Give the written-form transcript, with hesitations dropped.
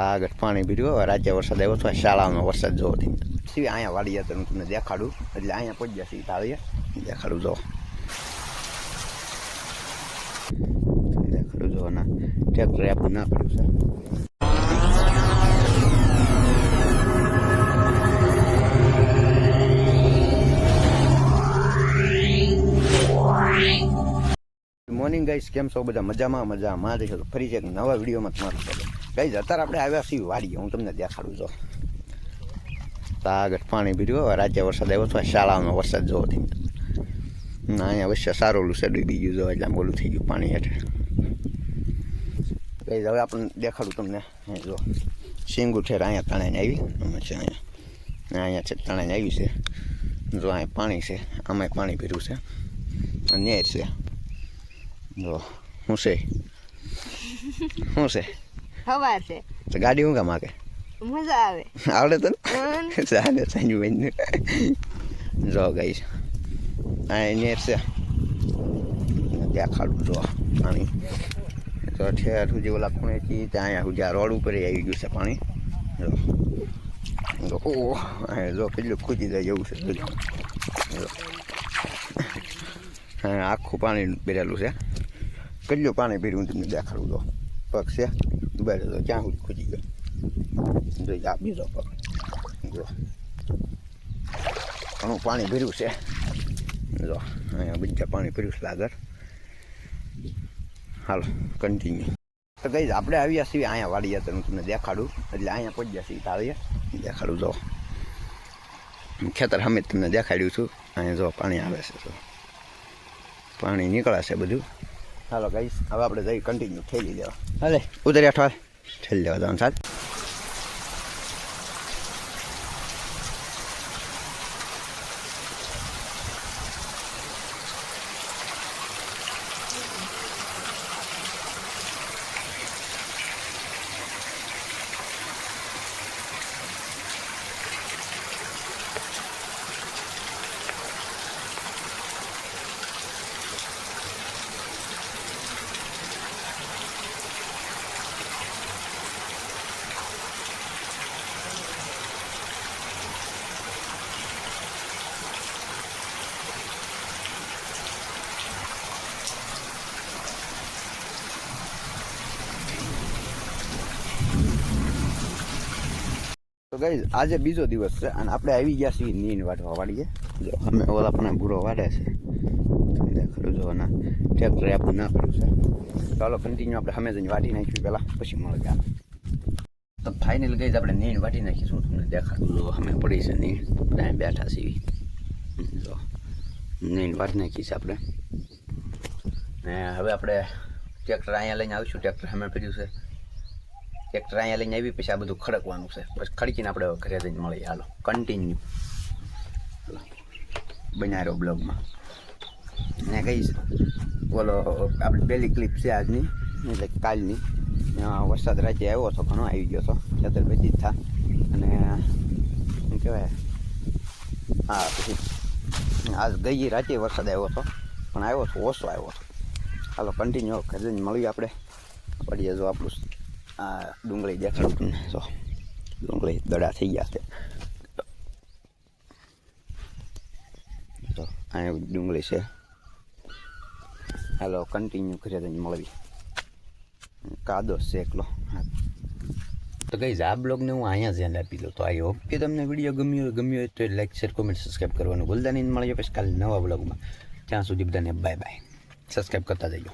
આગળ પાણી ભર્યું. રાજ્ય વરસાદ આવ્યો હતો, શાળાનો વરસાદ જોવો સીવી અહીંયા વાડી હતા, હું તમને દેખાડું. એટલે અહીંયા પહોંચ્યા સીધા આવીએ દેખાડું જો દેખાડું જો ના ટ્રેક્ટર આપણું ના કર્યું છે. મોર્નિંગ ગાઈસ, કેમ છો બધા? મજામાં દેખો ફરી છે નવા વિડીયોમાં તમારું સ્વાગત. ગાઈસ અત્યારે આપણે આવ્યા છીએ વાડીએ, હું તમને દેખાડું જો આગળ પાણી ભર્યું. રાજ્ય વરસાદ આવ્યો હતો, શાળાનો વરસાદ જોવો અહીંયા વચ્ચે સારું છે બીજું જો એટલે બોલું થઈ ગયું પાણી હેઠળ. ગાઈસ હવે આપણને દેખાડું તમને જો સિંગુ ઠેર અહીંયા તણાઈને આવી અમે છે અહીંયા છે તણાઈને આવી છે જો અહીંયા પાણી છે, આમાં પાણી ભર્યું છે અને નેર છે જો. શું છે હવા છે તો ગાડી હું કામ આગે મજા આવે આવડે તો ને ચાલે સાંજુ બહેન જો ગઈ આ નેર છે દેખાડું જો પાણી તો ઠેર સુધી ઓલા ખૂણેથી ત્યાં અહીંયા સુધી આ રોડ ઉપર આવી ગયું છે પાણી જો. ઓહ જો કેટલું ખૂજી જાય એવું છે હા આખું પાણી ભરેલું છે. કેટલું પાણી ભર્યું હું તમને દેખાડું તો પગ છે દુબાઈ તો ક્યાં સુધી ખૂજી ગયો જોઈ આ બીજો પગ જો ઘણું પાણી ભર્યું છે જો અહીંયા બીજા પાણી ભર્યું છે આગળ. હાલો કન્ટિન્યુ. તો કઈ આપણે આવ્યા છીએ અહીંયા વાડી હતા, હું તમને દેખાડું. એટલે અહીંયા પહોંચ્યા છીએ આવીએ દેખાડું જો ખેતર સામે તમને દેખાડ્યું છું. અહીંયા જો પાણી આવે છે તો પાણી નીકળાશે બધું. હાલો ગાઈસ હવે આપણે જઈ કન્ટિન્યુ ઠેલી દેવા. હાલે ઉતર્યા ઠોલ ઠેલી દેવા જવાનું સાહેબ. તો ગઈ આજે બીજો દિવસ છે અને આપણે આવી ગયા છીએ નીન વાટવા વાળીએ. જો અમે ઓલા પણ બુરો વાડે છે દેખાડું જો ના ટ્રેક્ટર આપણું ના કર્યું છે. ચાલો કન્ટિન્યુ આપણે અમે જઈને વાટી નાખ્યું પહેલાં પછી મળે ગયા. તો ફાઇનલ ગઈ આપણે નીન વાટી નાખીશું, તમને દેખાડું જો અમે પડી છે નીન બધા બેઠા છીએ જો નીન વાટી નાખી છે આપણે. ને હવે આપણે ટ્રેક્ટર અહીંયા લઈને આવીશું. ટ્રેક્ટર અમે પડ્યું છે, ટ્રેક્ટર અહીંયા લઈને આવી પછી આ બધું ખડકવાનું છે, પછી ખડકીને આપણે ઘરે જઈને મળીએ. હાલો કન્ટિન્યુ બનાવ્યો બ્લોગમાં. ને કહીશ બોલો આપણી પહેલી ક્લિપ છે આજની એટલે કાલની. વરસાદ રાજ્ય આવ્યો હતો, ઘણો આવી ગયો હતો, ખેતર બધી જ થા અને શું કહેવાય હા પછી આજ ગઈ રાતે વરસાદ આવ્યો હતો પણ આવ્યો હતો ઓછો આવ્યો હતો. હાલો કન્ટિન્યુ ઘરે જઈને મળીએ આપણે. પડીએ જો આપણું આ ડુંગળી દેખાડું તમને જો ડુંગળી દડા થઈ ગયા છે તો અહીંયા ડુંગળી છે. હાલો કન્ટિન્યુ ઘરે જઈને મળવી. કાદો છે એકલો. તો ગઈ આ બ્લોગને હું અહીંયા જ ધ્યાન આપી દઉં. તો આઈ હોપ કે તમને વિડીયો ગમ્યો હોય તો લાઈક શેર કોમેન્ટ સબસ્ક્રાઈબ કરવાનું ભૂલતા નહીં. મળીએ પછી કાલે નવા બ્લોગમાં. ત્યાં સુધી બધાને બાય બાય. સબસ્ક્રાઈબ કરતા જજો.